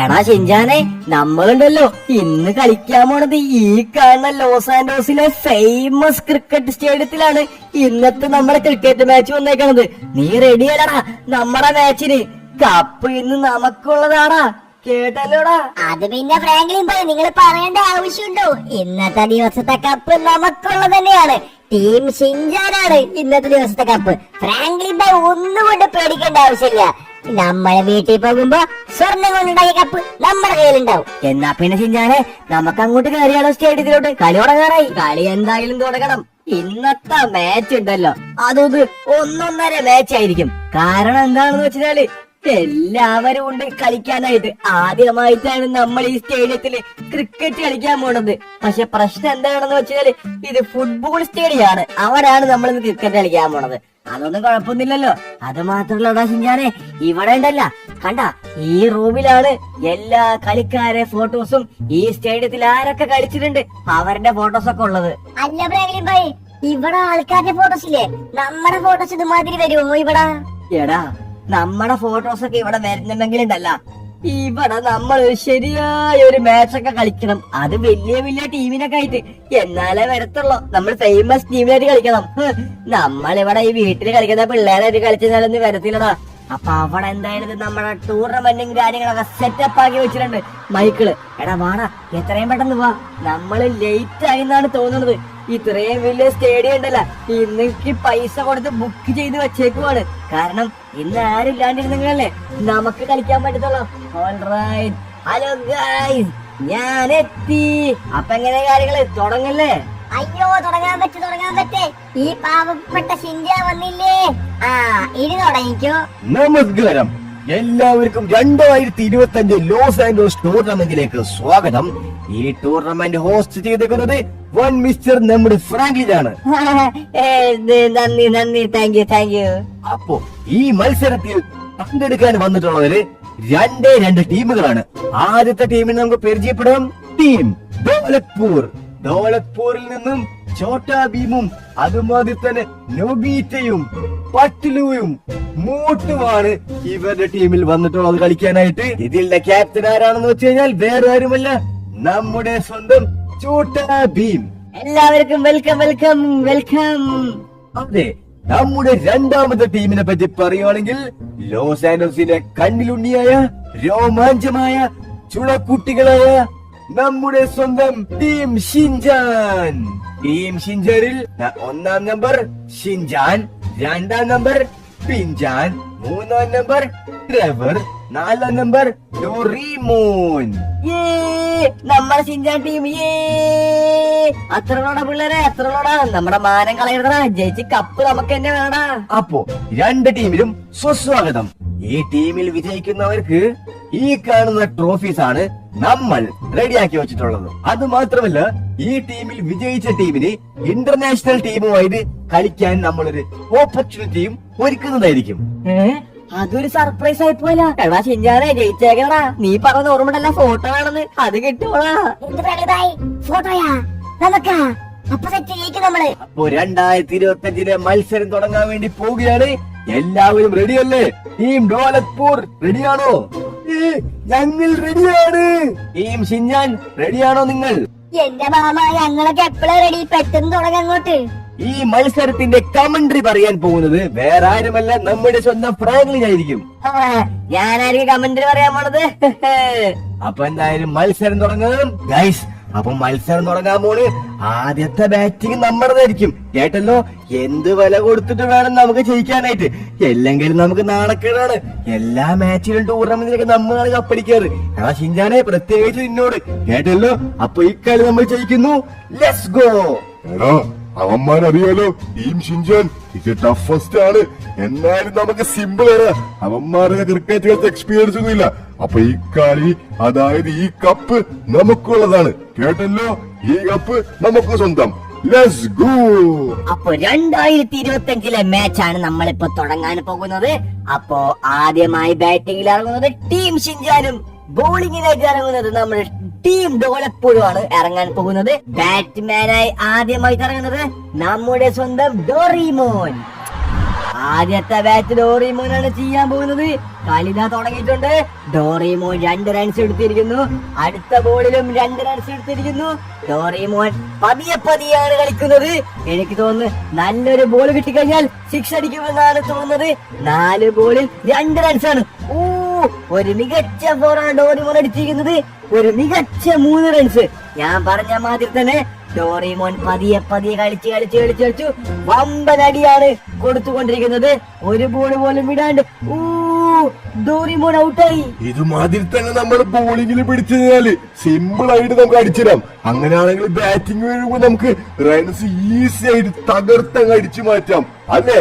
എടാ ഷിൻജാനെ, നമ്മളുണ്ടല്ലോ ഇന്ന് കളിക്കാൻ പോണത് ഈ കാണുന്ന ലോസ് ആൻഡോസിലെ ഫേമസ് ക്രിക്കറ്റ് സ്റ്റേഡിയത്തിലാണ് ഇന്നത്തെ നമ്മുടെ ക്രിക്കറ്റ് മാച്ച് വന്നേക്കണത്. നീ റെഡിയല്ലടാ? നമ്മുടെ മാച്ചിന് കപ്പ് ഇന്ന് നമുക്കുള്ളതാടാ, കേട്ടല്ലോടാ? അത് പിന്നെ ഫ്രാങ്ക്ലിൻ ഭായ്, നിങ്ങൾ പറയേണ്ട ആവശ്യമുണ്ടോ? ഇന്നത്തെ ദിവസത്തെ കപ്പ് നമുക്കുള്ളത് തന്നെയാണ്. ടീം ഷിൻജാനാണ് ഇന്നത്തെ ദിവസത്തെ കപ്പ്. ഫ്രാങ്ക്ലിൻ ഭായ് ഒന്നുകൊണ്ട് പേടിക്കേണ്ട ആവശ്യമില്ല. നമ്മളെ വീട്ടിൽ പോകുമ്പോ സ്വർണ്ണം കൊണ്ടുണ്ടാക്കിയ കപ്പ് നമ്മുടെ കയ്യിലുണ്ടാവും. എന്നാ പിന്നെ ഷിൻജാനെ, നമുക്ക് അങ്ങോട്ട് കയറിയാലോ സ്റ്റേഡിയത്തിലോട്ട്? കളി തുടങ്ങാറായി. കളി എന്തായാലും തുടങ്ങണം. ഇന്നത്തെ മാച്ച് ഉണ്ടല്ലോ, അതൊരു ഒന്നൊന്നര മാച്ച് ആയിരിക്കും. കാരണം എന്താണെന്ന് വെച്ചാല് എല്ലാവരും ഉണ്ട് കളിക്കാനായിട്ട്. ആദ്യമായിട്ടാണ് നമ്മൾ ഈ സ്റ്റേഡിയത്തില് ക്രിക്കറ്റ് കളിക്കാൻ പോണത്. പക്ഷെ പ്രശ്നം എന്താണെന്ന് വെച്ചാല് ഇത് ഫുട്ബോൾ സ്റ്റേഡിയം ആണ്. അവിടെയാണ് നമ്മൾ ഇന്ന് ക്രിക്കറ്റ് കളിക്കാൻ പോണത്. അതൊന്നും കുഴപ്പമൊന്നുമില്ലല്ലോ. അത് മാത്രമല്ല ഷിൻജാനെ, ഇവിടെ ഉണ്ടല്ല കണ്ട, ഈ റൂമിലാണ് എല്ലാ കളിക്കാരെ ഫോട്ടോസും ഈ സ്റ്റേഡിയത്തിൽ ആരൊക്കെ കളിച്ചിട്ടുണ്ട് അവരുടെ ഫോട്ടോസൊക്കെ ഉള്ളത്. അല്ല ഫ്രാങ്ക്ലിൻ ഭായ്, ഇവിടെ ആൾക്കാരുടെ ഫോട്ടോസ് ഇല്ലേ? നമ്മുടെ ഫോട്ടോസ് ഇതുമാതിരി വരുമോ ഇവിടെ? എടാ, നമ്മുടെ ഫോട്ടോസൊക്കെ ഇവിടെ വരുന്നുണ്ടെങ്കിലുണ്ടല്ല, ഇവിടെ നമ്മൾ ശരിയായ ഒരു മാച്ചൊക്കെ കളിക്കണം. അത് വലിയ വലിയ ടീമിനൊക്കെ ആയിട്ട് എന്നാലേ വരത്തുള്ളൂ. നമ്മൾ ഫേമസ് ടീമിനായിട്ട് കളിക്കണം. നമ്മളിവിടെ ഈ വീട്ടിൽ കളിക്കുന്ന പിള്ളേരായിട്ട് കളിച്ചാലൊന്നും വരത്തില്ലടാ. അപ്പൊ അവിടെ എന്തായാലും നമ്മുടെ ടൂർണമെന്റും കാര്യങ്ങളൊക്കെ സെറ്റപ്പ് ആക്കി വെച്ചിട്ടുണ്ട് മൈക്കിള്. എടാ വാടാ, എത്രയും പെട്ടെന്ന് വാ. നമ്മള് ലേറ്റ് ആയിന്നാണ് തോന്നുന്നത്. ഇത്രയും വലിയ സ്റ്റേഡിയം ഉണ്ടല്ല, ഇന്നെനിക്ക് പൈസ കൊടുത്ത് ബുക്ക് ചെയ്ത് വെച്ചേക്കുവാണ്. കാരണം ഇന്ന് ആരും ഇല്ലാണ്ടിരുന്നെങ്കിലല്ലേ നമുക്ക് കളിക്കാൻ പറ്റത്തുള്ളൂ. ഓൾറൈറ്റ്, ഹലോ ഗൈസ്, ഞാൻ എത്തി. അപ്പൊ എങ്ങനെ കാര്യങ്ങള് തുടങ്ങല്ലേ? അയ്യോ, തുടങ്ങാൻ പറ്റേ. ഈ പാവപ്പെട്ട ഷിൻജാൻ വന്നില്ലേ? ഇനി തുടങ്ങിക്കോ. നമസ്കാരം എല്ലാവർക്കും. 2025 ലോസ് ആൻഡോസ് ടൂർണമെന്റിലേക്ക് സ്വാഗതം. ഈ ടൂർണമെന്റ് ഹോസ്റ്റ് ചെയ്തിരിക്കുന്നത് വൺ മിസ്റ്റർ നമ്മുടെ ഫ്രാങ്ക്ലിനാണ്. നന്ദി, താങ്ക് യു. അപ്പോ ഈ മത്സരത്തിൽ പങ്കെടുക്കാൻ വന്നിട്ടുള്ളവര് രണ്ട് ടീമുകളാണ്. ആദ്യത്തെ ടീമിനെ നമുക്ക് പരിചയപ്പെടാം. ടീം ദൗലത്പൂരിൽ നിന്നും ഛോട്ടാ ഭീമും അതുമാതിരി തന്നെ നൊബീറ്റയും പട്ലുവും മോട്ടുമാണ് ഇവരുടെ ടീമിൽ വന്നിട്ടുള്ളത് കളിക്കാനായിട്ട്. ഇതിന്റെ ക്യാപ്റ്റൻ ആരാണെന്ന് വെച്ച് കഴിഞ്ഞാൽ വേറെ ആരുമല്ല, നമ്മുടെ സ്വന്തം ഛോട്ടാ ഭീം. എല്ലാവർക്കും വെൽക്കം. അതെ, നമ്മുടെ രണ്ടാമത്തെ ടീമിനെ പറ്റി പറയുവാണെങ്കിൽ ലോസ് ആൻഡോസിലെ കണ്ണിലുണ്ണിയായ രോമാഞ്ചമായ ചുളക്കുട്ടികളായ നമ്മുടെ സ്വന്തം ടീം ഷിൻജാൻ. ടീം ഷിൻജാനിൽ ഒന്നാം നമ്പർ ഷിൻജാൻ, രണ്ടാം നമ്പർ പിൻജാൻ, മൂന്നാം നമ്പർ ട്രെവർ, നാലാം നമ്പർ ഡോറീമോൻ. നമ്മുടെ ഷിൻജാൻ ടീം അത്രയോടാ പിള്ളേരെ, അത്രയോടാ. നമ്മുടെ മാനം കളയണടാ, ജയിച്ച് കപ്പ് നമുക്ക് തന്നെ വേണടാ. അപ്പോ രണ്ട് ടീമിലും സുസ്വാഗതം. ഈ ടീമിൽ വിജയിക്കുന്നവർക്ക് ഈ കാണുന്ന ട്രോഫീസ് ആണ് നമ്മൾ റെഡിയാക്കി വെച്ചിട്ടുള്ളത്. അത് മാത്രമല്ല, ഈ ടീമിൽ വിജയിച്ച ടീമിന് ഇന്റർനാഷണൽ ടീമുമായിട്ട് കളിക്കാൻ നമ്മളൊരു ഓപ്പർച്യൂണിറ്റിയും ഒരുക്കുന്നതായിരിക്കും. അതൊരു സർപ്രൈസ് ആയി പോല. എടാ ഷിൻജാനെ, ജയിച്ചേക്കടാ. നീ പറഞ്ഞ ഓർമ്മ ഫോട്ടോ വേണമെന്ന്, അത് കിട്ടുമോളാ? ഫോട്ടോയാ നമുക്ക്? അപ്പൊ നമ്മള് അപ്പോ 2025 മത്സരം തുടങ്ങാൻ വേണ്ടി പോവുകയാണ്. എല്ലാവരും റെഡിയല്ലേ? ടീം ദൗലത്പൂർ റെഡിയാണോ? ഞങ്ങൾ റെഡിയാണ്. ടീം ഷിൻജാൻ റെഡിയാണോ നിങ്ങൾ? എന്റെ മാമ, ഞങ്ങളൊക്കെ എപ്പോഴാ റെഡി? പെട്ടെന്ന് തുടങ്ങാം അങ്ങോട്ട്. ഈ മത്സരത്തിന്റെ കമന്ററി പറയാൻ പോകുന്നത് വേറെ ആരുമല്ല, നമ്മുടെ സ്വന്തം ഫ്രാങ്ക്ലിൻ ആയിരിക്കും. ഞാനായിരിക്കും കമന്ററി പറയാൻ പോണത്. അപ്പൊ എന്തായാലും മത്സരം തുടങ്ങാം ഗൈസ്. അപ്പൊ മത്സരം തുടങ്ങാൻ പോണ്. ആദ്യത്തെ ബാറ്റിംഗ് നമ്മുടേതായിരിക്കും, കേട്ടല്ലോ? എന്ത് വില കൊടുത്തിട്ട് വേണം നമുക്ക് ജയിക്കാനായിട്ട്, അല്ലെങ്കിൽ നമുക്ക് നാണക്കേടാണ്. എല്ലാ മാച്ചിലും ടൂർണമെന്റിലൊക്കെ നമ്മളാണ് കപ്പടിക്കാറ്. ആ ഷിൻജാനെ, പ്രത്യേകിച്ച് നിന്നോട്, കേട്ടല്ലോ? അപ്പൊ ഈ കളി നമ്മൾ ജയിക്കുന്നു. Let's go. അവന്മാരറിയാലോ, ടീം ഷിൻജാൻ ഇത് ടഫസ്റ്റ് ആണ്. എന്നാലും നമുക്ക് സിമ്പിൾ ആണ്. അവന്മാർക്ക് ക്രിക്കറ്റ് കളിച്ച എക്സ്പീരിയൻസ് ഒന്നുമില്ല. അപ്പൊ ഈ കളി, അതായത് ഈ കപ്പ് നമുക്കുള്ളതാണ്, കേട്ടല്ലോ? ഈ കപ്പ് നമുക്ക് സ്വന്തം. Let's go. അപ്പൊ 2025 മാച്ചാണ് നമ്മളിപ്പോ തുടങ്ങാൻ പോകുന്നത്. അപ്പോ ആദ്യമായി ബാറ്റിംഗിൽ ഇറങ്ങുന്നത് ടീം ഷിൻജാനും ബോളിംഗിനായിട്ട് ഇറങ്ങുന്നത് നമ്മുടെ ടീം ദൗലത്പൂരുമാണ് ഇറങ്ങാൻ പോകുന്നത്. ബാറ്റ്മാനായി ആദ്യമായിട്ട് ഇറങ്ങുന്നത് നമ്മുടെ സ്വന്തം ഡോറീമോൻ. ആദ്യത്തെ ബാറ്റ് ഡോറിമോനാണ് ചെയ്യാൻ പോകുന്നത്. കളിതാ തുടങ്ങിയിട്ടുണ്ട്. ഡോറിമോൻ 2 റൺസ് എടുത്തിരിക്കുന്നു. അടുത്ത ബോളിലും 2 റൺസ് എടുത്തിരിക്കുന്നു. ഡോറിമോൻ പതിയെയാണ് കളിക്കുന്നത്. എനിക്ക് തോന്നുന്നു നല്ലൊരു ബോൾ കിട്ടിക്കഴിഞ്ഞാൽ 6 അടിക്കുമെന്നാണ് തോന്നുന്നത്. 4 ബോളിൽ 2 റൺസാണ്. ഒരു മികച്ച ഫോറാണ് ഡോറിമോൻ അടിച്ചിരിക്കുന്നത്. ഒരു മികച്ച 3 റൺസ്. ഞാൻ പറഞ്ഞ മാതിരി തന്നെ ഡോറിമോൻ പതിയെ കളിച്ചു വമ്പൻ അടിയാണ് കൊടുത്തുകൊണ്ടിരിക്കുന്നത്. ഒരു ബോൾ പോലും വിടാണ്ട് ഡോറിമോൻ ഔട്ടായി. ഇതുമാതിരി തന്നെ നമ്മൾ ബോളിംഗിൽ പിടിച്ചു കഴിഞ്ഞാല് സിമ്പിൾ ആയിട്ട് നമുക്ക് അടിച്ചിടാം. അങ്ങനെയാണെങ്കിൽ ബാറ്റിംഗ് വരുമ്പോ നമുക്ക് റൺസ് ഈസി ആയിട്ട് തകർത്തങ്ങ് അടിച്ചു മാറ്റാം അല്ലേ?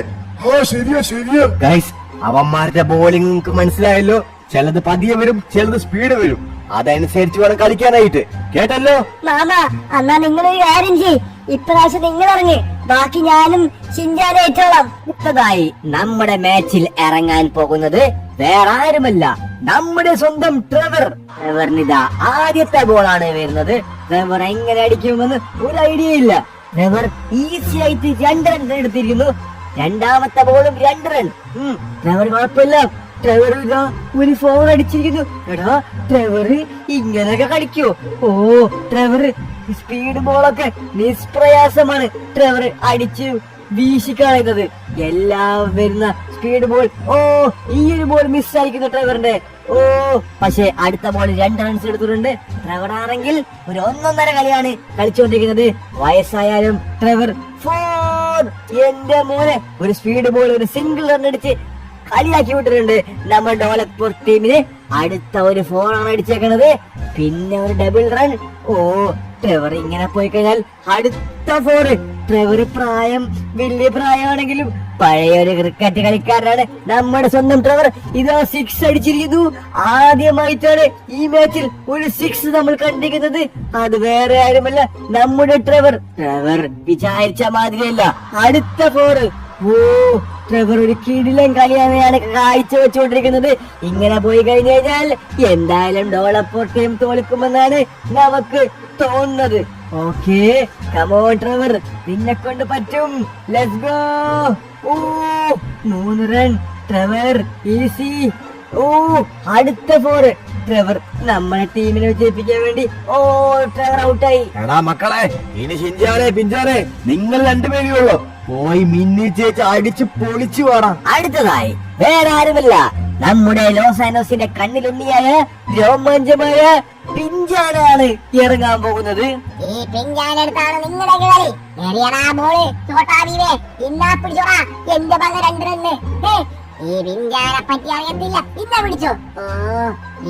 ശരിയാ. ഗൈസ്, അവന്മാരുടെ ബോളിംഗ് നിങ്ങൾക്ക് മനസ്സിലായല്ലോ. ചിലത് പതിയെ വരും, ചിലത് സ്പീഡ് വരും. അതനുസരിച്ച് വേണം കളിക്കാനായിട്ട്. കേട്ടല്ലോ മാമ? എന്നാ നിങ്ങളൊരു കാര്യം ചെയ്യ്, ഇപ്രാവശ്യം നിങ്ങൾ ഇറങ്ങി, ബാക്കി ഞാനും ഷിൻജാനെ ഏറ്റോളാം. അടുത്തതായി നമ്മുടെ മാച്ചിൽ ഇറങ്ങാൻ പോകുന്നത് വേറെ ആരുമല്ല, നമ്മുടെ സ്വന്തം ട്രെവറിനിതാ ആദ്യത്തെ ബോളാണ് വരുന്നത്. ട്രെവർ എങ്ങനെ അടിക്കുമെന്ന് ഒരു ഐഡിയ ഇല്ല. ട്രെവർ ഈസി ആയിട്ട് 2 റൺ എടുത്തിരിക്കുന്നു. രണ്ടാമത്തെ ബോളും 2 റൺ. ട്രെവർ കുഴപ്പമില്ല. ട്രെവർ ഇതാ ഒരു 4 അടിച്ചിരിക്കുന്നു. എടാ, ട്രെവർ ഇങ്ങനെയൊക്കെ കളിക്കോ? ട്രെവർ സ്പീഡ് ബോളൊക്കെ നിഷ്പ്രയാസമാണ് ട്രെവർ അടിച്ച് വീശിക്കളയുന്നത്. എല്ലാം വരുന്ന സ്പീഡ് ബോൾ. ഈ ഒരു ബോൾ മിസ്സായിരിക്കുന്നു ട്രെവറിന്റെ. പക്ഷെ അടുത്ത ബോൾ 2 റൺസ് എടുത്തിട്ടുണ്ട്. ട്രെവർ ആണെങ്കിൽ ഒരു 1.5 കളിയാണ് കളിച്ചുകൊണ്ടിരിക്കുന്നത്. വയസ്സായാലും ട്രെവർ 4. എന്റെ മോനെ, ഒരു സ്പീഡ് ബോൾ, ഒരു സിംഗിൾ റൺ അടിച്ച് കളിയാക്കി വിട്ടിട്ടുണ്ട് നമ്മുടെ ഡോലക്പൂർ ടീമിന്. അടുത്ത ഒരു 4 ആണ് അടിച്ചേക്കണത്. പിന്നെ ഒരു ഡബിൾ റൺ. ട്രെവർ ഇങ്ങനെ പോയി കഴിഞ്ഞാൽ അടുത്ത 4. ട്രെവർ വലിയ പ്രായമാണെങ്കിലും പഴയൊരു ക്രിക്കറ്റ് കളിക്കാരനാണ് നമ്മുടെ സ്വന്തം ട്രെവർ. ഇതാ 6 അടിച്ചിരിക്കുന്നു. ആദ്യമായിട്ടാണ് ഈ മാച്ചിൽ ഒരു 6 നമ്മൾ കണ്ടിരിക്കുന്നത്. അത് വേറെ ആരുമല്ല, നമ്മുടെ ട്രെവർ വിചാരിച്ച മാതിരിയല്ല. അടുത്ത 4. ട്രെവർ ഒരു കിടിലൻ കളിയാണ് കാഴ്ച വെച്ചുകൊണ്ടിരിക്കുന്നത്. ഇങ്ങനെ പോയി കഴിഞ്ഞു കഴിഞ്ഞാൽ എന്തായാലും ഡോളപ്പൂർ ടീം തോൽക്കുമെന്നാണ് നമുക്ക് തോന്നുന്നത്. ഓക്കേ, കമോൺ ട്രെവർ, നിന്നെ കൊണ്ട് പറ്റും. Let's go. 3 run. Trevor easy. അടുത്ത 4. ട്രെവർ നമ്മളെ ടീമിനെ വിജയിപ്പിക്കാൻ വേണ്ടി ട്രെവർ ഔട്ടായി. എടാ മക്കളെ, ഇനി ഷിൻജാനെ പിഞ്ചാനെ നിങ്ങൾ 2 പേരേ ഉള്ളൂ. പോയി മിന്നി ചേച്ചി അടിച്ച് പൊളിച്ചു വേണം. അടുത്തതായി വേറെ ആരുമല്ല, നമ്മുടെ ലോസ് ആൻഡോസിന്റെ കണ്ണിലുണ്ണിയായ രോമാഞ്ചമായ പിഞ്ചാനാണ് ഇറങ്ങാൻ പോകുന്നത്. ഈ പിഞ്ചാനടുത്താണ് നിങ്ങളുടെ കളി. എറിയടാ ബോള്, ചോട്ടാവീവേ, ഇന്നാ പിടിച്ചോടാ എന്റെ മകൻ 2 റണ്ണ്. ഈ പിഞ്ചാനെ പറ്റി അറിയത്തില്ല, ഇന്ന പിടിച്ചോ.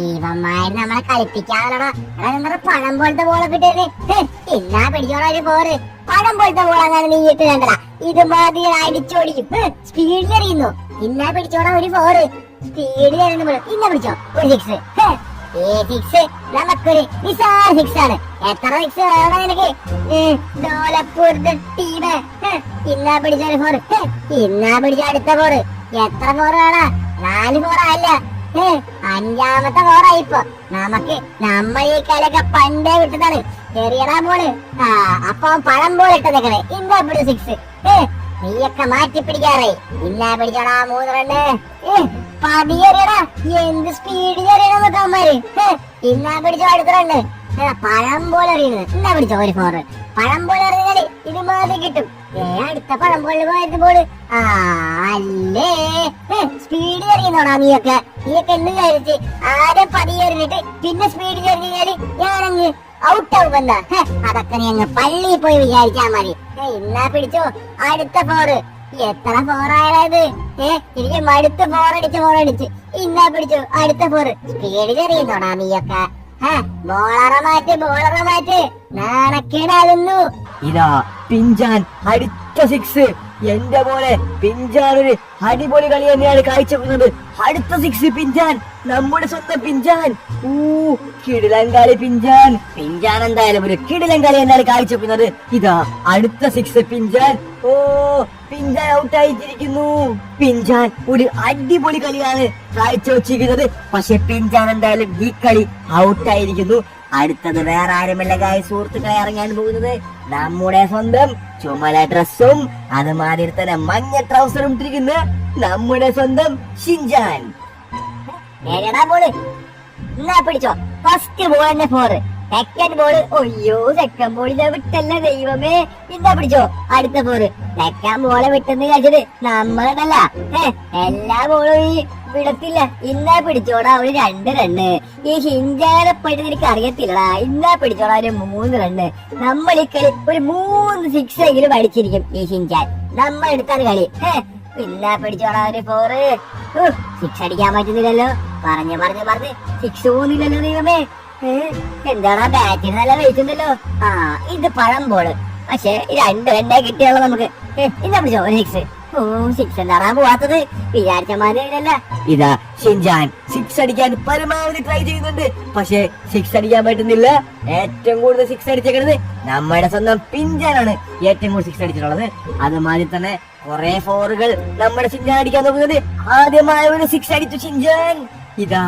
ഇവന്മാര് നമ്മളെ കളിപ്പിക്കാനടാ. നമ്മുടെ പഴം പോലത്തെ ബോളൊക്കെ ഇട്ടേ. ഇന്നാ പിടിച്ചോടാ ഒരു 4. പഴം പോലത്തെ ബോളാണ് നീ ഇട്ട് കണ്ടടാ. ഇത് മാതിരി അടിച്ചോടിക്കും. സ്പീഡിൽ എറിയുന്നു. ഇന്നാ പിടിച്ചോടാ ഒരു 4. സ്പീഡിൽ എറിയുന്നു. ഇന്ന പിടിച്ചോ ഒരു 6. ഈ 6 നമുക്കൊരു നിസാര 6 ആണ്. എത്ര 6 വേണം നിനക്ക്? ഡോലപ്പൂരിന്റെ ടീമ്. ഇന്നാ പിടിച്ച ഒരു 4. ഇന്നാ പിടിച്ച അടുത്ത 4. എത്ര 4 വേണം? 4 4 അല്ല, 5ാമത്തെ 4 ആയിപ്പോ. നമ്മൾ ഈ കളിയൊക്കെ പണ്ടേ വിട്ടതാണ്. ചെറിയടാ ബോള്. അപ്പൊ പഴം ബോൾ ഇട്ടതേക്കണേ. ഇന്നാ പിടിച്ച 6. നീയൊക്കെ മാറ്റി പിടിക്കാറേ. ഇന്നാ പിടിച്ചോടാ 3 റണ്ണ്. പതിയെറിയടാ, എന്ത് സ്പീഡിൽ എറിയണം നോക്കാമാര്. ഇന്നാ പിടിച്ചോ അടുത്ത റണ്ണ്. പഴം പോലെ എറിയുന്നത്. ഇന്നാ പിടിച്ചോ ഒരു 4. പഴം പോലെ എറിഞ്ഞാല് ഇതുമാതിരി കിട്ടും. അടുത്ത പഴം പോലെ പോയത് ബോള്. അല്ലേ, സ്പീഡിൽ എറിയുന്നോടാ നീയൊക്കെ എന്ന് വിചാരിച്ച് ആദ്യം പതിയെറിഞ്ഞിട്ട് പിന്നെ സ്പീഡിൽ എറിഞ്ഞാല് ഞാനങ്ങ് ഔട്ടാവുമെന്നാ. അതൊക്കെ നീ അങ്ങ് പള്ളിയിൽ പോയി വിചാരിച്ചാ മതി. ഇന്നാ പിടിച്ചോ അടുത്ത 4. എത്ര 4 ആയത്? എനിക്ക് മടുത്ത് 4 അടിച്ച്. ഇന്നാ പിടിച്ചു അടുത്ത 4. സ്പീഡിൽ എറിയുന്നോടാ നീയൊക്കെ. ബോളറ മാറ്റ്. നാണക്കേടാകുന്നു. ഇതാ പിഞ്ചാൻ അടുത്ത 6. എന്റെ പോലെ പിഞ്ചാൻ ഒരു അടിപൊളി കളി തന്നെയാണ് കാഴ്ചവെക്കുന്നത്. അടുത്ത 6 പിഞ്ചാൻ, നമ്മുടെ സ്വന്തം പിഞ്ചാൻ. കിടിലൻ കളി പിഞ്ചാൻ. എന്തായാലും ഒരു കിടിലൻ കളി തന്നെയാണ് കാഴ്ചവെക്കുന്നത്. ഇതാ അടുത്ത 6 പിഞ്ചാൻ. പിഞ്ചാൻ ഔട്ടായിരിക്കുന്നു. പിഞ്ചാൻ ഒരു അടിപൊളി കളിയാണ് കാഴ്ചവെച്ചിരിക്കുന്നത്. പക്ഷെ പിഞ്ചാൻ എന്തായാലും ഈ കളി ഔട്ടായിരിക്കുന്നു. അടുത്തത് വേറെ ആരുമല്ല സുഹൃത്തുക്കളെ ഇറങ്ങാൻ പോകുന്നത് നമ്മുടെ സ്വന്തം ചുമല ഡ്രസ്സും അതുമാതിരി തന്നെ മഞ്ഞ ട്രൗസറും ഇട്ടിരിക്കുന്ന നമ്മുടെ സ്വന്തം ഷിൻജാൻ. ഏതാ ബോള്? എന്നാ പിടിച്ചോ. ഫസ്റ്റ് ബോൾ തന്നെ 4. സെക്കൻഡ് ബോള്, ഒയ്യോ സെക്കൻഡ് ബോളിനെ വിട്ടല്ല ദൈവമേ. ഇന്നാ പിടിച്ചോ അടുത്ത 4. സെക്കൻഡ് ബോളെ വിട്ടെന്ന് കഴിച്ചത് നമ്മളുണ്ടല്ല. എല്ലാ ബോളും ഈ വിടത്തില്ല. ഇന്നാ പിടിച്ചോടാ ഒരു 2 റണ്ണ്. ഈ ഷിൻജാനെ പറ്റി എനിക്ക് അറിയത്തില്ലടാ. ഇന്നാ പിടിച്ചോടാ ഒരു 3 റണ്ണ്. നമ്മൾ ഈ കളി ഒരു 3 6 എങ്കിലും അടിച്ചിരിക്കും ഈ ഷിൻജാൻ. നമ്മൾ എടുത്താണ് കളി. ഇന്നാ പിടിച്ചോടാ ഒരു 4. 6 അടിക്കാൻ പറ്റുന്നില്ലല്ലോ. പറഞ്ഞു 6 പോകുന്നില്ലല്ലോ ദൈവമേ. എന്താടാ ബാറ്റിന് നല്ല വെയിറ്റ് ഉണ്ടല്ലോ. ഇത് പഴം ബോള്. പക്ഷെ 2 റണ്ണേ കിട്ടിയുള്ളൂ നമുക്ക്. ഇന്നാ പിടിച്ചോ ഒരു 6. 6 എന്താടാ പോവാത്തത്? വിചാരിച്ച മാതിരിയല്ല. ഇതാ ഷിൻജാൻ 6 അടിക്കാൻ പരമാവധി ട്രൈ ചെയ്യുന്നുണ്ട്. പക്ഷെ 6 അടിക്കാൻ പറ്റുന്നില്ല. ഏറ്റവും കൂടുതൽ 6 അടിച്ചേക്കുന്നത് നമ്മുടെ സ്വന്തം പിഞ്ചാനാണ്. ഏറ്റവും കൂടുതൽ 6 അടിച്ചിട്ടുള്ളത്. അതുമാതിരി തന്നെ കുറെ 4കൾ നമ്മുടെ ഷിൻജാൻ അടിക്കാൻ നോക്കുന്നത്. ആദ്യമായ ഒരു 6 അടിച്ചു ഷിൻജാൻ. ഇതാ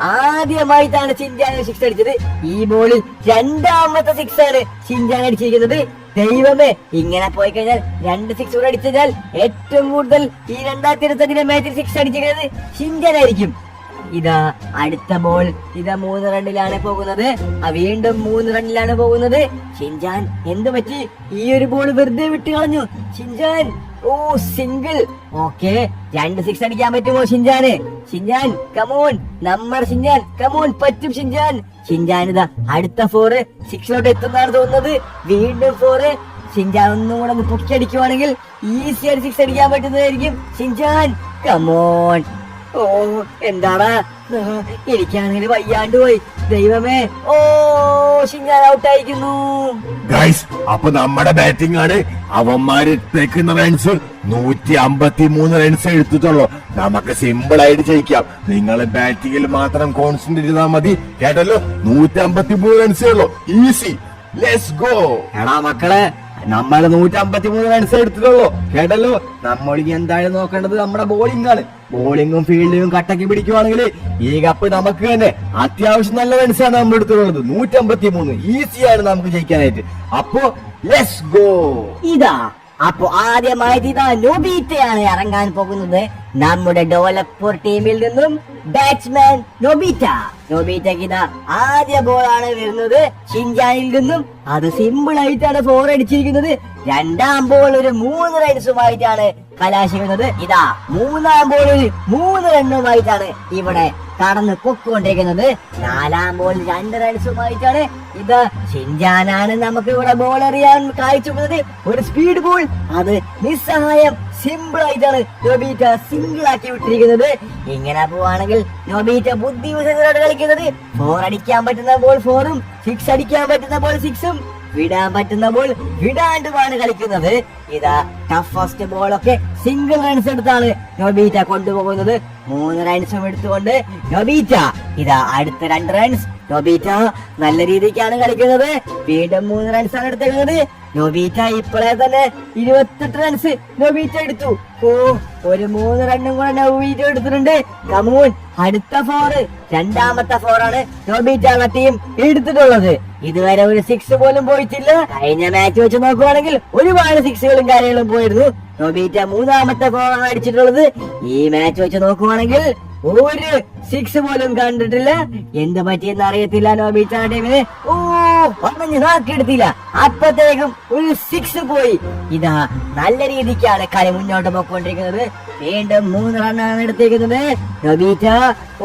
ആദ്യമായിട്ടാണ് ഷിൻജാൻ 6 അടിച്ചത്. ഈ ബോളിൽ 2ാമത്തെ 6 ആണ് ഷിൻജാൻ അടിച്ചിരിക്കുന്നത്. ദൈവമേ, ഇങ്ങനെ പോയി കഴിഞ്ഞാൽ 2 6 കൂടെ അടിച്ചാൽ ഏറ്റവും കൂടുതൽ ഈ 2025 മാച്ചിൽ 6 അടിച്ചിരിക്കുന്നത് ഷിൻജാൻ ആയിരിക്കും. ഇതാ അടുത്ത ബോൾ. ഇതാ 3 റണ്ണിലാണ് പോകുന്നത്. വീണ്ടും 3 റണ്ണിലാണ് പോകുന്നത്. ഷിൻജാൻ എന്ത് പറ്റി? ഈ ഒരു ബോൾ വെറുതെ വിട്ട് കളഞ്ഞു ഷിൻജാൻ. ഓ സിംഗിൾ. ഓക്കെ, 2 6 അടിക്കാൻ പറ്റുമോ ഷിൻജാന്? ഷിൻജാൻ കമോൺ, നമ്മുടെ ഷിൻജാൻ കമോൺ, പറ്റും ഷിൻജാൻ. ഷിൻജാൻ ഇതാ അടുത്ത 4 6 എത്തുന്നതാണ് തോന്നുന്നത്. വീണ്ടും 4. ഷിൻജാൻ ഒന്നും കൂടെ ഒന്ന് പൊക്കി അടിക്കുവാണെങ്കിൽ ഈസിയായിട്ട് 6 അടിക്കാൻ പറ്റുന്നതായിരിക്കും ഷിൻജാൻ. കമോൺ. ഓ എന്താടാ, എനിക്കാണെങ്കിൽ വയ്യാണ്ട് പോയി ദൈവമേ. ഓ ഷിൻജാൻ ഔട്ടായിരിക്കുന്നു. ഗൈസ്, അപ്പൊ നമ്മുടെ ബാറ്റിംഗ് ആണ്. അവന്മാര് ഇട്ടേക്കുന്ന റൺസ് 153 റൺസ് എടുത്തിട്ടുള്ളൂ. നമുക്ക് സിമ്പിൾ ആയിട്ട് ജയിക്കാം. നിങ്ങൾ ബാറ്റിംഗിൽ മാത്രം കോൺസെൻട്രേറ്റ് ചെയ്താൽ മതി. കേട്ടല്ലോ, 153 റൺസേ ഉള്ളൂ. Easy, let's go. എടാ മക്കളെ, നമ്മൾ 153 റൺസ് എടുത്തിട്ടുള്ളൂ. കേട്ടല്ലോ, നമ്മളിനി എന്തായാലും നോക്കേണ്ടത് നമ്മുടെ ബോളിംഗ് ആണ്. ബോളിംഗും ഫീൽഡിങ്ങും കട്ടക്കി പിടിക്കുവാണെങ്കിൽ ഈ കപ്പ് നമുക്ക് തന്നെ അത്യാവശ്യം നല്ല റൺസാണ് നമ്മൾ എടുത്തിട്ടുള്ളത്. 153 ഈസിയാണ് നമുക്ക് ജയിക്കാനായിട്ട്. അപ്പോ ലെറ്റ്സ് ഗോ. ഇതാ അപ്പൊ ആദ്യമായിട്ട് ഇതാ നൊബീറ്റയാണ് ഇറങ്ങാൻ പോകുന്നത്. നമ്മുടെ ഡോലപ്പൂർ ടീമിൽ നിന്നും ബാറ്റ്സ്മാൻ നൊബീറ്റ. നൊബീറ്റക്ക് ഇതാ ആദ്യ ബോളാണ് വരുന്നത് ഷിൻജാനിൽ നിന്നും. അത് സിമ്പിൾ ആയിട്ടാണ് 4 അടിച്ചിരിക്കുന്നത്. 2ാം ബോൾ ഒരു 3 റൺസുമായിട്ടാണ് കലാശിക്കുന്നത്. ഇതാ 3ാം ബോളിൽ 3 റണ്ണുമായിട്ടാണ് ഇവിടെ കടന്ന് പൊക്കൊണ്ടിരിക്കുന്നത്. 4ാം ബോളിൽ 2 റൺസുമായിട്ടാണ്. ഇത് ഷിൻജാനാണ് നമുക്ക് ഇവിടെ ബോൾ എറിയാൻ കാഴ്ചവെക്കുന്നത്. ഒരു സ്പീഡ് ബോൾ, അത് നിസ്സഹായം സിമ്പിൾ ആയിട്ടാണ് നൊബീറ്റ സിംഗിൾ ആക്കി വിട്ടിരിക്കുന്നത്. ഇങ്ങനെ പോവാണെങ്കിൽ നൊബീറ്റ ബുദ്ധിമുട്ടോടെ കളിക്കുന്നത്. 4 അടിക്കാൻ പറ്റുന്ന ബോൾ 4ഉം 6 അടിക്കാൻ പറ്റുന്ന ബോൾ 6ഉം വിടാൻ പറ്റുന്ന ബോൾ വിടാണ്ടുമാണ് കളിക്കുന്നത്. ഇതാ ടഫസ്റ്റ് ബോളൊക്കെ സിംഗിൾ റൺസ് എടുത്താണ് നൊബീറ്റ കൊണ്ടുപോകുന്നത്. 3 റൺസും എടുത്തുകൊണ്ട് നൊബീറ്റ ഇതാ അടുത്ത 2 റൺസ്. നൊബീറ്റ നല്ല രീതിക്കാണ് കളിക്കുന്നത്. വീണ്ടും 3 റൺസാണ് എടുത്തേക്കുന്നത്. നൊബീറ്റ ഇപ്പോഴേ തന്നെ 28 റൺസ് നൊബീറ്റ എടുത്തു. ഓ, ഒരു 3 റണ്ണും കൂടെ നൊബീറ്റ എടുത്തിട്ടുണ്ട്. കമൂൺ, അടുത്ത 4, 2ാമത്തെ 4 ആണ് നൊബീറ്റ ടീം എടുത്തിട്ടുള്ളത്. ഇതുവരെ ഒരു 6 പോലും പോയിട്ടില്ല. കഴിഞ്ഞ മാച്ച് വെച്ച് നോക്കുവാണെങ്കിൽ ഒരുപാട് 6കളും കാര്യങ്ങളും പോയിരുന്നു. നൊബീറ്റ 3ാമത്തെ 4 ആണ് അടിച്ചിട്ടുള്ളത്. ഈ മാച്ച് വെച്ച് നോക്കുവാണെങ്കിൽ ഒരു 6 പോലും കണ്ടിട്ടില്ല. എന്ത് പറ്റിയെന്ന് അറിയത്തില്ല നൊബീറ്റ ടീമിന്. ഓ, ഒന്നും നാക്കെടുത്തില്ല. അപ്പത്തേക്കും ഒരു 6 പോയി. ഇതാ നല്ല രീതിക്കാണ് കളി മുന്നോട്ട് പോയിക്കൊണ്ടിരിക്കുന്നത്. വീണ്ടും 3 റണ്ണാണ് എടുത്തേക്കുന്നത്. നൊബീറ്റ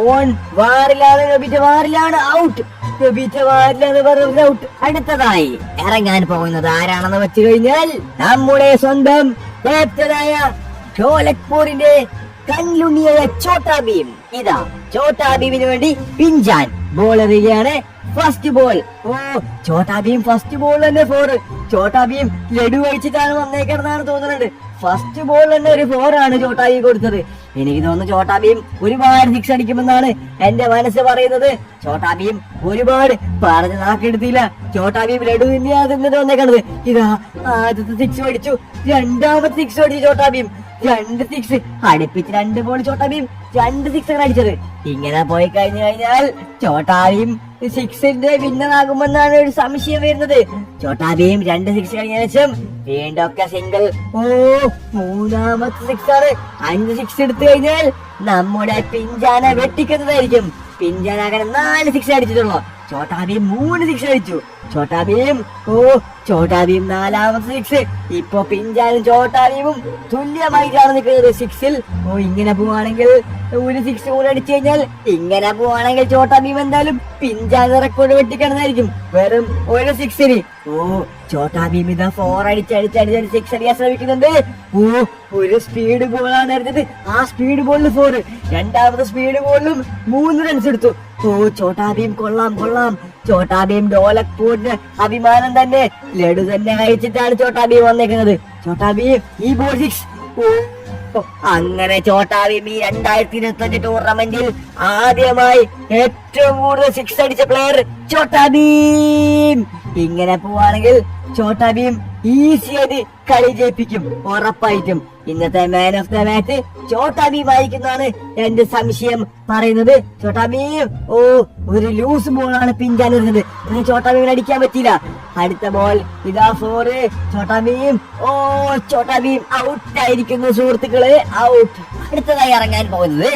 ഓൺ വാറിലാണ്. നൊബീറ്റ വാറിലാണ്. ഔട്ട്. നൊബീറ്റ വാറിലാണ് പറഞ്ഞത് ഔട്ട്. അടുത്തതായി ഇറങ്ങാൻ പോകുന്നത് ആരാണെന്ന് വെച്ച് കഴിഞ്ഞാൽ നമ്മുടെ സ്വന്തം ക്യാപ്റ്റനായ ഷോലക്പൂരിന്റെ കൺലുണ്ണിയായ ചോട്ടാ ഭീം. ഇതാ ചോട്ടാ ഭീമിന് വേണ്ടി പിഞ്ചാൻ ബോൾ എറിയുകയാണ്. First ball. ഓ, ചോട്ടാ ഭീം ഫസ്റ്റ് ബോൾ തന്നെ 4. ചോട്ടാ ഭീം ലഡു കഴിച്ചിട്ടാണ് വന്നേക്കണെന്നാണ് തോന്നുന്നുണ്ട്. ഫസ്റ്റ് ബോൾ തന്നെ ഒരു 4 ആണ് ചോട്ടാ ഭീം കൊടുത്തത്. എനിക്ക് തോന്നുന്നു ചോട്ടാ ഭീം ഒരുപാട് 6 അടിക്കുമെന്നാണ് എന്റെ മനസ്സ് പറയുന്നത്. ചോട്ടാ ഭീം ഒരുപാട് പറഞ്ഞ് നാക്കെടുത്തില്ല. ചോട്ടാ ഭീം ലഡു തന്നെയാണ് വന്നേക്കണത്. ഇതാ ആദ്യത്തെ 6 അടിച്ചു. 2ാമത്തെ 6 അടിച്ചു ചോട്ടാ ഭീം. 2 6 അടുപ്പിച്ച് 2 ബോൾ ചോട്ടാ ഭീം 2 6 ആണ് അടിച്ചത്. ഇങ്ങനെ പോയി കഴിഞ്ഞു കഴിഞ്ഞാൽ ചോട്ടാ ഭീം സിക്സിന്റെ വിന്നറാകുമെന്നാണ് ഒരു സംശയം വരുന്നത്. ചോട്ടാ ഭീം 2 സിക്സ് കഴിഞ്ഞ ശേഷം വീണ്ടും ഒക്കെ സിംഗിൾ. ഓ, മൂന്നാമത്തെ സിക്സ് ആണ്. 5 സിക്സ് എടുത്തു കഴിഞ്ഞാൽ നമ്മുടെ പിഞ്ചാന വെട്ടിക്കുന്നതായിരിക്കും. പിഞ്ചാനാകെ 4 സിക്സ് അടിച്ചിട്ടുള്ളൂ. ചോട്ടാ ഭീം 3 സിക്സ് അടിച്ചു. ചോട്ടാ ഭീം, ഓ, ചോട്ടാ ഭീം 4ാമത്തെ സിക്സ്. ഇപ്പൊ പിഞ്ചാനും ചോട്ടാ ഭീമും തുല്യമായിട്ടാണ് നിൽക്കുന്നത് സിക്സിൽ. ഓ, ഇങ്ങനെ പോവാണെങ്കിൽ ഒരു സിക്സ് കൂടെ അടിച്ചു കഴിഞ്ഞാൽ, ഇങ്ങനെ പോവാണെങ്കിൽ ചോട്ടാ ഭീം എന്തായാലും പിഞ്ചാന റെക്കോർഡ് വെട്ടിക്കിടന്നായിരിക്കും വെറും ഒരു സിക്സിന്. ഓ, ചോട്ടാ ഭീം ഇതാ 4 അടിച്ചടിച്ചടിച്ച് 6 അടിക്കാൻ ശ്രമിക്കുന്നുണ്ട്. ഓ, ഒരു സ്പീഡ് ബോളാണ് എറിഞ്ഞത്. ആ സ്പീഡ് ബോളിൽ 4. രണ്ടാമത്തെ സ്പീഡ് ബോളിലും 3 റൺസ് എടുത്തു. ഓ, ചോട്ടാ ഭീം കൊള്ളാം കൊള്ളാം. ചോട്ടാ ഭീം ഡോലക്പൂരിന് അഭിമാനം തന്നെ. ലഡു തന്നെ കഴിച്ചിട്ടാണ് ചോട്ടാ ഭീം വന്നേക്കുന്നത്. ചോട്ടാ ഭീം ഈ ബോൾ 6. ഓ, അങ്ങനെ ചോട്ടാ ഭീം ഈ 2025 ടൂർണമെന്റിൽ ആദ്യമായി ഏറ്റവും കൂടുതൽ 6 അടിച്ച പ്ലെയർ ചോട്ടാ ഭീം. ഇങ്ങനെ പോവാണെങ്കിൽ ചോട്ടാ ഭീം ഈസി ആയിട്ട് കളി ജയിപ്പിക്കും ഉറപ്പായിട്ടും. ഇന്നത്തെ മാൻ ഓഫ് ദ മാച്ച് ചോട്ടാ ഭീം ആയിരിക്കുന്നതാണ് എന്റെ സംശയം പറയുന്നത്. ചോട്ടാ ഭീം, ഓ, ഒരു ലൂസ് ബോളാണ് പിഞ്ചാൻ എറിഞ്ഞത്. ചോട്ടാ ഭീമിന് അടിക്കാൻ പറ്റിയില്ല. അടുത്ത ബോൾ ഇതാ 4. ചോട്ടാ ഭീം, ഓ, ചോട്ടാ ഭീം ഔട്ട് ആയിരിക്കുന്നു സുഹൃത്തുക്കള്, ഔട്ട്. അടുത്തതായി ഇറങ്ങാൻ പോകുന്നത്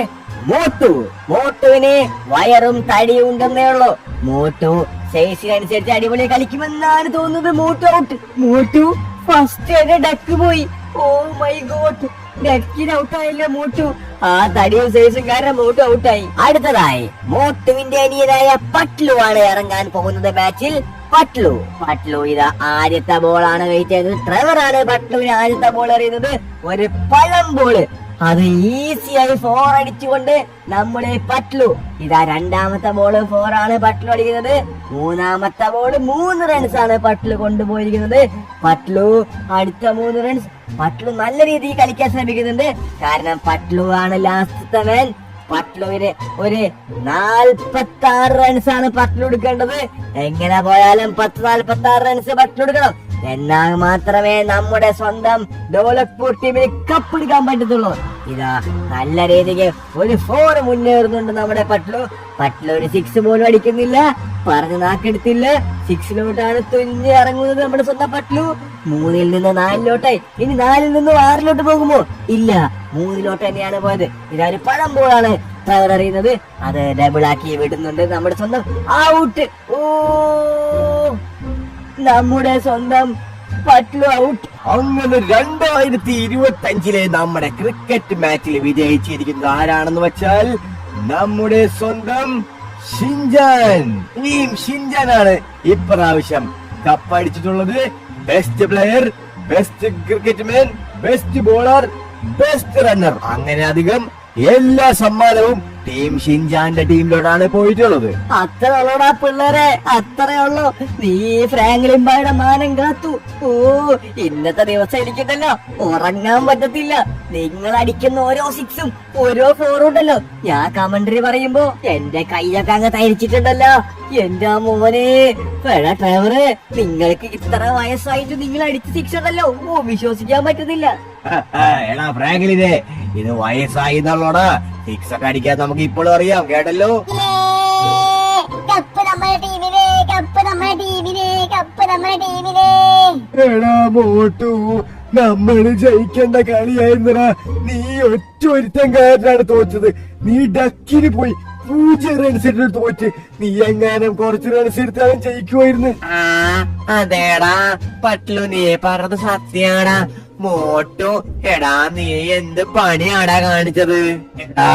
മോട്ടു. മോട്ടുവിന് വയറും തടിയും ഉണ്ടെന്നേ ഉള്ളൂ. മോട്ടു സൈസിനനുസരിച്ച് അടിപൊളി കളിക്കുമെന്നാണ് തോന്നുന്നത്. Motu out. Motu first duck പോയി. ഓ മൈ ഗോഡ്, ഡക്കിന് ഔട്ടായില്ല മോട്ടു. ആ തടിയും സൈസും കാരണം മോട്ടു ഔട്ടായി. അടുത്തതായി മോട്ടുവിന്റെ അനിയനായ പട്ലു ആണ് ഇറങ്ങാൻ പോകുന്നത് മാച്ചിൽ. പട്ലു ഇതാ ആദ്യത്തെ ബോളാണ് വെയിറ്റ് ചെയ്തത്. ട്രെവറാണ് പട്ലുവിന് ആദ്യത്തെ ബോൾ എറിയുന്നത്. ഒരു പഴം ബോള്. അത് ഈസിയായി 4 അടിച്ചുകൊണ്ട് നമ്മുടെ പട്ലു. ഇതാ രണ്ടാമത്തെ ബോള് 4 ആണ് പട്ലു അടിക്കുന്നത്. മൂന്നാമത്തെ ബോള് 3 റൺസ് ആണ് പട്ലു കൊണ്ടുപോയിരിക്കുന്നത്. പട്ലു അടുത്ത 3 റൺസ്. പട്ലു നല്ല രീതിയിൽ കളിക്കാൻ ശ്രമിക്കുന്നുണ്ട്. കാരണം പട്ലു ആണ് ലാസ്റ്റത്തെ മാൻ. പട്ലുവിന് ഒരു 46 റൺസ് ആണ് പട്ലു എടുക്കേണ്ടത്. എങ്ങനെ പോയാലും 46 റൺസ് പട്ലു എടുക്കണം. എന്നാൽ മാത്രമേ നമ്മുടെ സ്വന്തം ഡോലക്പൂർ ടീമിന് കപ്പ് എടുക്കാൻ പറ്റത്തുള്ളൂ. ഇതാ നല്ല രീതിക്ക് ഒരു 4 മുന്നേറുന്നുണ്ട് നമ്മുടെ പട്ലു. ഒരു 6 പോലും അടിക്കുന്നില്ല. പറഞ്ഞ് നാക്കെടുത്തില്ല. 6ലോട്ടാണ് തുഞ്ഞ് ഇറങ്ങുന്നത് നമ്മുടെ സ്വന്തം പട്ലു. 3ൽ നിന്ന് 4ലോട്ടായി. ഇനി 4ൽ നിന്ന് 6ലോട്ട് പോകുമോ? ഇല്ല, 3ലോട്ട് തന്നെയാണ് പോയത്. ഇതൊരു പഴം ബോളാണ് ട്രെവർ എറിയുന്നത്. അത് ഡബിൾ ആക്കി വിടുന്നുണ്ട് നമ്മുടെ സ്വന്തം. ഔട്ട്. ഓ, നമ്മുടെ സ്വന്തം പട്ലു ഔട്ട്. അങ്ങനെ 2025 നമ്മുടെ ക്രിക്കറ്റ് മാച്ചിൽ വിജയിച്ചിരിക്കുന്നത് ആരാണെന്ന് വെച്ചാൽ നമ്മുടെ സ്വന്തം ഷിൻജാൻ. ടീം ഷിൻജാനാണ് ഇപ്രാവശ്യം കപ്പടിച്ചിട്ടുള്ളത്. ബെസ്റ്റ് പ്ലെയർ, ബെസ്റ്റ് ക്രിക്കറ്റ് മാൻ, ബെസ്റ്റ് ബോളർ, ബെസ്റ്റ് റണ്ണർ, അങ്ങനെ അധികം എല്ലാ സമ്മാനവും ടീം ഷിൻജാന്റെ ടീമിലോട്ടാണ് പോയിട്ടുള്ളത്. അത്ര ഉള്ളൂടാ പിള്ളേരെ, അത്രേ ഉള്ളൂ. നീ ഫ്രാങ്ക്ലിൻ ബായുടെ മാനം കാത്തു. ഓ, ഇന്നത്തെ ദിവസം എനിക്കുണ്ടല്ലോ ഉറങ്ങാൻ പറ്റത്തില്ല. നിങ്ങൾ അടിക്കുന്ന ഓരോ 6ഉം ഓരോ 4ഉം ഉണ്ടല്ലോ, ഞാൻ കമന്ററി പറയുമ്പോ എന്റെ കൈയൊക്കെ അങ്ങ് തരിച്ചിട്ടുണ്ടല്ലോ. എന്റെ മോനെ ട്രെവറ്, നിങ്ങൾക്ക് ഇത്ര വയസ്സായിട്ട് നിങ്ങൾ അടിച്ച 6 ഉണ്ടല്ലോ. ഓ, വിശ്വസിക്കാൻ പറ്റുന്നില്ല. എടാ ഫ്രാങ്ക്ലിനെ, ഇത് വയസ്സായി എന്നുള്ളോടാ. 6 ഒക്കെ അടിക്കാൻ നമുക്ക് ഇപ്പോഴും അറിയാം, കേട്ടല്ലോ. കപ്പ് നമ്മുടെ ടീമിനെ, കപ്പ് നമ്മുടെ ടീമിനെ, കപ്പ് നമ്മുടെ ടീമിനെ. എടാ മോട്ടു, നമ്മള് ജയിക്കേണ്ട കളിയായിരുന്നടാ. നീ ഒരുത്തൻ കാരനാണ് തോറ്റത്. നീ ഡക്കിന് പോയി 0 റൺസ് എടുത്ത് തോറ്റ്. നീ എങ്ങാനും കുറച്ച് റൺസ് എടുത്താലും ജയിക്കുമായിരുന്നു. അതേടാ പട്ലു, നീ പറഞ്ഞത് സത്യാടാ. മോട്ടു, എടാ നീ എന്ത് പണിയാടാ കാണിച്ചത്? എടാ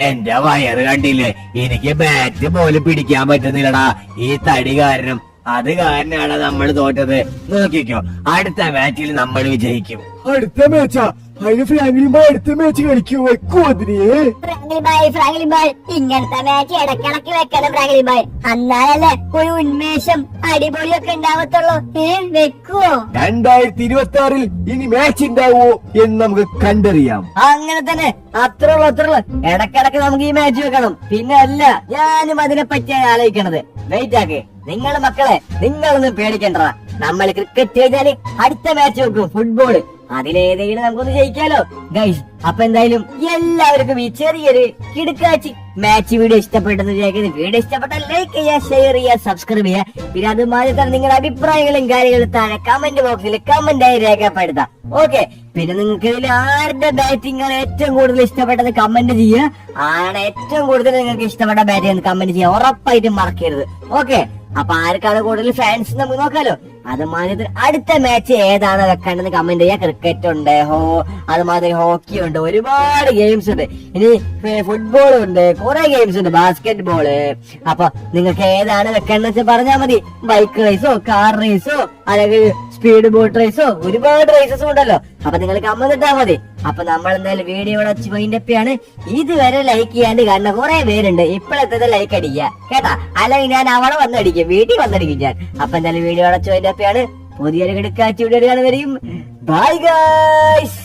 എന്റെ വയറ് കണ്ടില്ലേ, എനിക്ക് ബാറ്റ് പോലും പിടിക്കാൻ പറ്റുന്നില്ലടാ ഈ തടി കാരണം. അത് കാരണമാണ് നമ്മൾ തോറ്റത്. നോക്കിക്കോ, അടുത്ത മാച്ചിൽ നമ്മൾ വിജയിക്കും. അടുത്ത മാച്ചാ? അതിന് ഫ്രാങ്ക്ലിൻ ബായ് അടുത്ത മാച്ച് കളിക്കൂ, വെക്കൂ അതിനെ. ഫ്രാങ്ക്ലിൻ ബായ് ഇങ്ങനത്തെ മാച്ച് ഇടക്കിടക്ക് വെക്കണം ഫ്രാങ്ക്ലിൻ ബായ്. എന്നാലല്ലേ ഒരു ഉന്മേഷം അടിപൊളിയൊക്കെ ഉണ്ടാവത്തുള്ളൂ. വെക്കുവോ? 2026 ഇനി മാച്ച് ഉണ്ടാവോ എന്ന് നമുക്ക് കണ്ടറിയാം. അങ്ങനെ തന്നെ, അത്രേ ഉള്ളൂ. ഇടക്കിടക്ക് നമുക്ക് ഈ മാച്ച് വെക്കണം. പിന്നെ അല്ല, ഞാനും അതിനെ പറ്റിയാണ് ആലോചിക്കണത്. വെയിറ്റ് ആക്കേ നിങ്ങള് മക്കളെ, നിങ്ങളൊന്നും പേടിക്കണ്ട. നമ്മൾ ക്രിക്കറ്റ് കഴിഞ്ഞാല് അടുത്ത മാച്ച് വെക്കും ഫുട്ബോള്. അതിലേതെങ്കിലും നമുക്കൊന്ന് ജയിക്കാലോ ഗൈസ്. അപ്പൊ എന്തായാലും എല്ലാവർക്കും ഈ ചെറിയൊരു കിടുക്കാച്ചി മാച്ച് വീഡിയോ ഇഷ്ടപ്പെട്ടെന്ന് വിചാരിക്കുന്നത്. വീഡിയോ ഇഷ്ടപ്പെട്ടാൽ ലൈക്ക് ചെയ്യുക, ഷെയർ ചെയ്യുക, സബ്സ്ക്രൈബ് ചെയ്യുക. പിന്നെ അതുമായി തന്നെ നിങ്ങളുടെ അഭിപ്രായങ്ങളും കാര്യങ്ങളും താഴെ കമന്റ് ബോക്സിൽ കമന്റ് ആയി രേഖപ്പെടുത്താം. ഓക്കെ, പിന്നെ നിങ്ങൾക്ക് ഇതിൽ ആരുടെ ബാറ്റിംഗ് ആണ് ഏറ്റവും കൂടുതൽ ഇഷ്ടപ്പെട്ടത് കമന്റ് ചെയ്യുക. ആണ് ഏറ്റവും കൂടുതൽ നിങ്ങൾക്ക് ഇഷ്ടപ്പെട്ട ബാറ്റിംഗ് എന്ന് കമന്റ് ചെയ്യുക, ഉറപ്പായിട്ടും മറക്കരുത്. ഓക്കെ, അപ്പൊ ആർക്കാണ് കൂടുതൽ ഫാൻസ് നമുക്ക് നോക്കാലോ. അതുമാതിരി അടുത്ത മാച്ച് ഏതാണ് വെക്കേണ്ടത് കമന്റ് ചെയ്യാം. ക്രിക്കറ്റ് ഉണ്ട്, അതുമാതിരി ഹോക്കി ഉണ്ട്, ഒരുപാട് ഗെയിംസ് ഉണ്ട്. ഇനി ഫുട്ബോൾ ഉണ്ട്, കുറെ ഗെയിംസ് ഉണ്ട്, ബാസ്കറ്റ് ബോള്. അപ്പൊ നിങ്ങൾക്ക് ഏതാണ് വെക്കേണ്ടത് വെച്ചാൽ പറഞ്ഞാൽ മതി. ബൈക്ക് റേസോ, കാർ റേസോ, അല്ലെങ്കിൽ സ്പീഡ് ബോട്ട് റേസോ, ഒരുപാട് റേസസും ഉണ്ടല്ലോ. അപ്പൊ നിങ്ങൾ കമന്റ് ഇട്ടാൽ മതി. അപ്പൊ നമ്മൾ എന്തായാലും വീഡിയോ വെച്ച് വൈൻഡപ്പാണ്. ഇതുവരെ ലൈക്ക് ചെയ്യാണ്ട് കാരണം കുറെ പേരുണ്ട്. ഇപ്പോഴത്തെ ലൈക്ക് അടിക്കുക കേട്ടാ, അല്ലെങ്കിൽ ഞാൻ അവളെ വന്നടിക്കും, വീട്ടിൽ വന്നടിക്കും ഞാൻ. അപ്പൊ എന്തായാലും വീഡിയോ വെച്ച് വൈൻഡപ്പാണ്. പുതിയൊരു കിടക്കാച്ചി വീഡിയോ വരെയും ബൈ ഗൈസ്.